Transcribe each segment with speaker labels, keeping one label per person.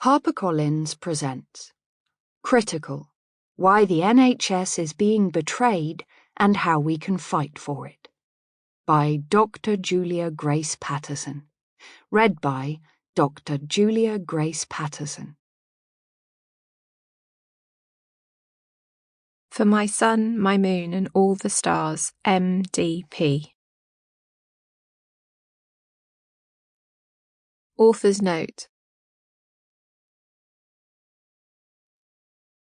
Speaker 1: HarperCollins presents Critical: Why the NHS is Being Betrayed and How We Can Fight for It, by Dr. Julia Grace Patterson. Read by Dr. Julia Grace Patterson.
Speaker 2: For my sun, my moon, and all the stars, MDP. Author's note.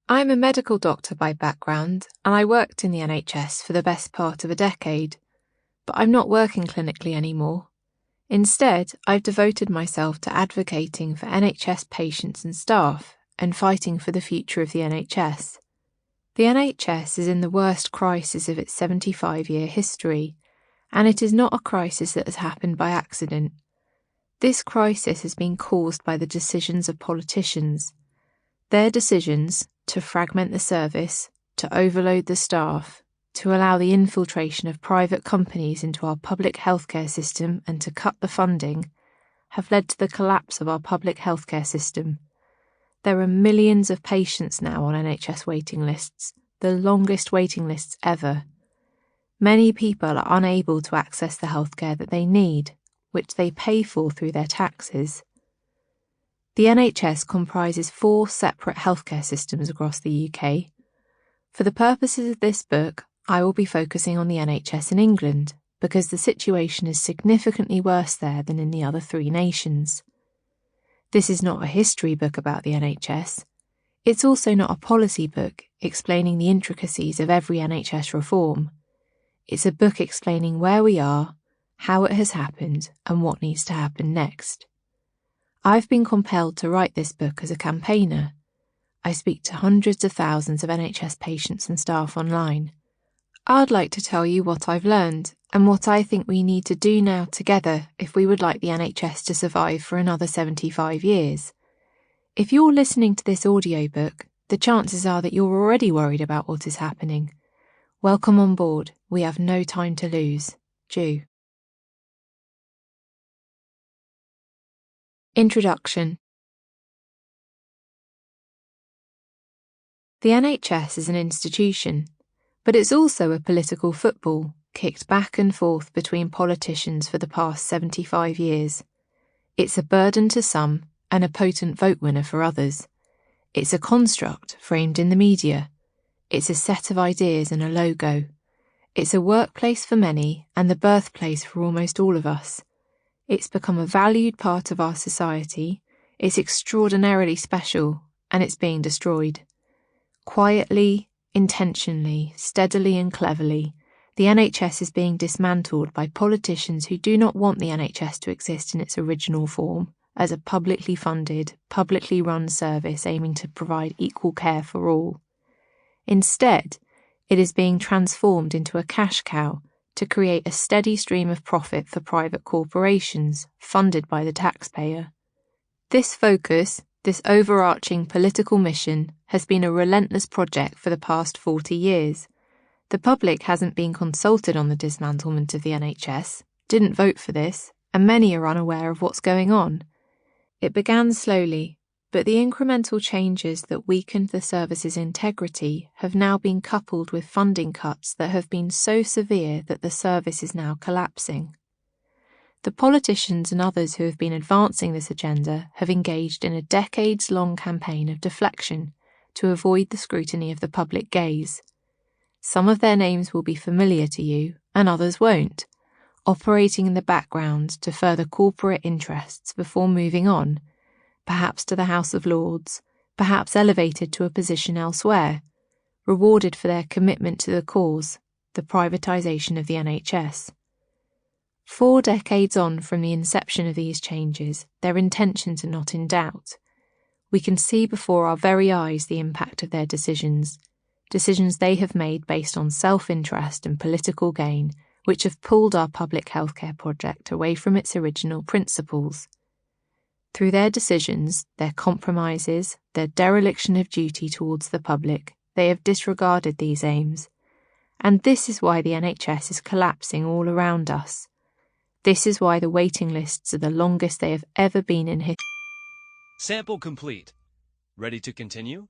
Speaker 2: I'm a medical doctor by background, and I worked in the NHS for the best part of a decade, but I'm not working clinically anymore. Instead, I've devoted myself to advocating for NHS patients and staff and fighting for the future of the NHS. The NHS is in the worst crisis of its 75-year history, and it is not a crisis that has happened by accident. This crisis has been caused by the decisions of politicians. Their decisions to fragment the service, to overload the staff, to allow the infiltration of private companies into our public healthcare system and to cut the funding, have led to the collapse of our public healthcare system. There are millions of patients now on NHS waiting lists, the longest waiting lists ever. Many people are unable to access the healthcare that they need, which they pay for through their taxes. The NHS comprises 4 separate healthcare systems across the UK. For the purposes of this book, I will be focusing on the NHS in England, because the situation is significantly worse there than in the other 3 nations. This is not a history book about the NHS. It's also not a policy book explaining the intricacies of every NHS reform. It's a book explaining where we are, how it has happened, and what needs to happen next. I've been compelled to write this book as a campaigner. I speak to hundreds of thousands of NHS patients and staff online. I'd like to tell you what I've learned and what I think we need to do now together if we would like the NHS to survive for another 75 years. If you're listening to this audiobook, the chances are that you're already worried about what is happening. Welcome on board. We have no time to lose. Ju. Introduction. The NHS is an institution, but it's also a political football kicked back and forth between politicians for the past 75 years. It's a burden to some and a potent vote winner for others. It's a construct framed in the media. It's a set of ideas and a logo. It's a workplace for many and the birthplace for almost all of us. It's become a valued part of our society, it's extraordinarily special, and it's being destroyed. Quietly, intentionally, steadily and cleverly, the NHS is being dismantled by politicians who do not want the NHS to exist in its original form, as a publicly funded, publicly run service aiming to provide equal care for all. Instead, it is being transformed into a cash cow to create a steady stream of profit for private corporations, funded by the taxpayer. This focus, this overarching political mission, has been a relentless project for the past 40 years. The public hasn't been consulted on the dismantlement of the NHS, didn't vote for this, and many are unaware of what's going on. It began slowly, but the incremental changes that weakened the service's integrity have now been coupled with funding cuts that have been so severe that the service is now collapsing. The politicians and others who have been advancing this agenda have engaged in a decades-long campaign of deflection to avoid the scrutiny of the public gaze. Some of their names will be familiar to you, and others won't, operating in the background to further corporate interests before moving on, perhaps to the House of Lords, perhaps elevated to a position elsewhere, rewarded for their commitment to the cause, the privatisation of the NHS. 4 decades on from the inception of these changes, their intentions are not in doubt. We can see before our very eyes the impact of their decisions they have made based on self-interest and political gain, which have pulled our public healthcare project away from its original principles. Through their decisions, their compromises, their dereliction of duty towards the public, they have disregarded these aims. And this is why the NHS is collapsing all around us. This is why the waiting lists are the longest they have ever been in history.
Speaker 3: Sample complete. Ready to continue?